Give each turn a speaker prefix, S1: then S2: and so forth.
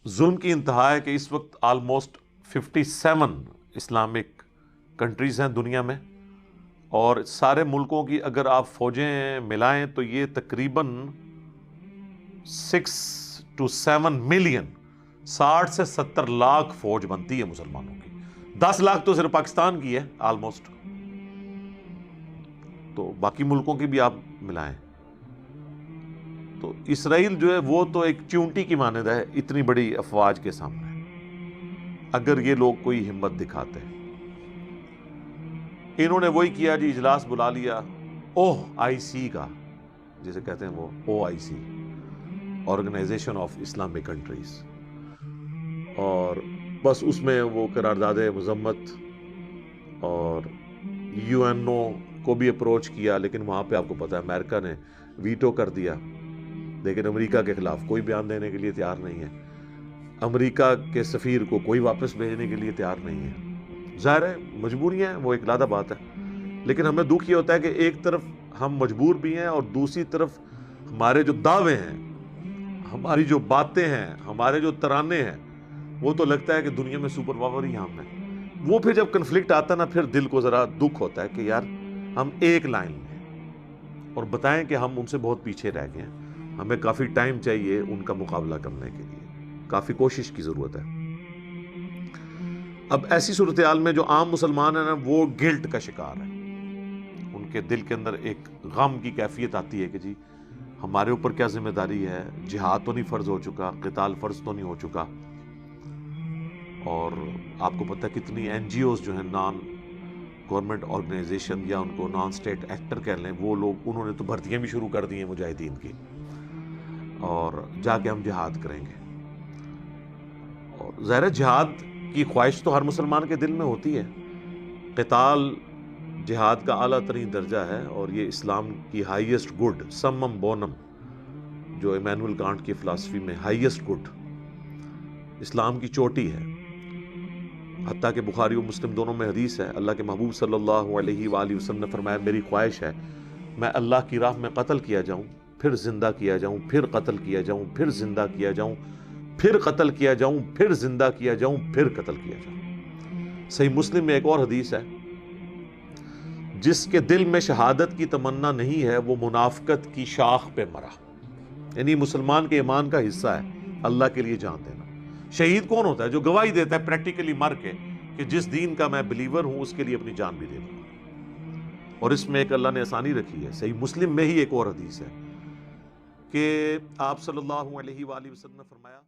S1: ظلم کی انتہا ہے کہ اس وقت آلموسٹ 57 اسلامک کنٹریز ہیں دنیا میں، اور سارے ملکوں کی اگر آپ فوجیں ملائیں تو یہ تقریباً 6 to 7 ملین 60 سے 70 لاکھ فوج بنتی ہے مسلمانوں کی. 10 لاکھ تو صرف پاکستان کی ہے آلموسٹ، تو باقی ملکوں کی بھی آپ ملائیں تو اسرائیل جو ہے وہ تو ایک چونٹی کی مانند ہے اتنی بڑی افواج کے سامنے، اگر یہ لوگ کوئی ہمت دکھاتے ہیں. انہوں نے وہی کیا جی، اجلاس بلا لیا OIC کا، جسے کہتے ہیں وہ OIC، organisation of Islamic countries, اور بس اس میں وہ قرارداد مذمت اور UNO کو بھی اپروچ کیا، لیکن وہاں پہ آپ کو پتا ہے امریکہ نے ویٹو کر دیا. لیکن امریکہ کے خلاف کوئی بیان دینے کے لیے تیار نہیں ہے، امریکہ کے سفیر کو کوئی واپس بھیجنے کے لیے تیار نہیں ہے. ظاہر ہے مجبوریاں ہیں، وہ ایک علیحدہ بات ہے، لیکن ہمیں دکھ یہ ہوتا ہے کہ ایک طرف ہم مجبور بھی ہیں اور دوسری طرف ہمارے جو دعوے ہیں، ہماری جو باتیں ہیں، ہمارے جو ترانے ہیں، وہ تو لگتا ہے کہ دنیا میں سپر پاور ہی ہم ہیں. وہ پھر جب کنفلکٹ آتا ہے نا، پھر دل کو ذرا دکھ ہوتا ہے کہ یار ہم ایک لائن میں، اور بتائیں کہ ہم ان سے بہت پیچھے رہ گئے ہیں. ہمیں کافی ٹائم چاہیے ان کا مقابلہ کرنے کے لیے، کافی کوشش کی ضرورت ہے. اب ایسی صورتحال میں جو عام مسلمان ہیں نا، وہ گلٹ کا شکار ہے. ان کے دل کے اندر ایک غم کی کیفیت آتی ہے کہ جی ہمارے اوپر کیا ذمہ داری ہے، جہاد تو نہیں فرض ہو چکا، قتال فرض تو نہیں ہو چکا. اور آپ کو پتہ ہے کتنی NGOs جو ہیں، نان گورنمنٹ آرگنائزیشن یا ان کو نان اسٹیٹ ایکٹر کہہ لیں، وہ لوگ انہوں نے تو بھرتیاں بھی شروع کر دی ہیں مجاہدین کی، اور جا کے ہم جہاد کریں گے. اور ظاہر جہاد کی خواہش تو ہر مسلمان کے دل میں ہوتی ہے. قتال جہاد کا اعلیٰ ترین درجہ ہے، اور یہ اسلام کی ہائیسٹ گڈ، سمم بونم، جو ایمینول کانٹ کی فلسفی میں ہائیسٹ گڈ، اسلام کی چوٹی ہے. حتیٰ کہ بخاری و مسلم دونوں میں حدیث ہے، اللہ کے محبوب صلی اللہ علیہ وآلہ وسلم نے فرمایا میری خواہش ہے میں اللہ کی راہ میں قتل کیا جاؤں، پھر زندہ کیا جاؤں، پھر قتل کیا جاؤں، پھر زندہ کیا جاؤں، پھر قتل کیا جاؤں، پھر زندہ کیا جاؤں، پھر قتل کیا جاؤں. صحیح مسلم میں ایک اور حدیث ہے، جس کے دل میں شہادت کی تمنا نہیں ہے وہ منافقت کی شاخ پہ مرا. یعنی مسلمان کے ایمان کا حصہ ہے اللہ کے لیے جان دینا. شہید کون ہوتا ہے؟ جو گواہی دیتا ہے پریکٹیکلی مر کے کہ جس دین کا میں بلیور ہوں اس کے لیے اپنی جان بھی دے دوں گا. اور اس میں ایک اللہ نے آسانی رکھی ہے. صحیح مسلم میں ہی ایک اور حدیث ہے کہ آپ صلی اللہ علیہ وآلہ وسلم نے فرمایا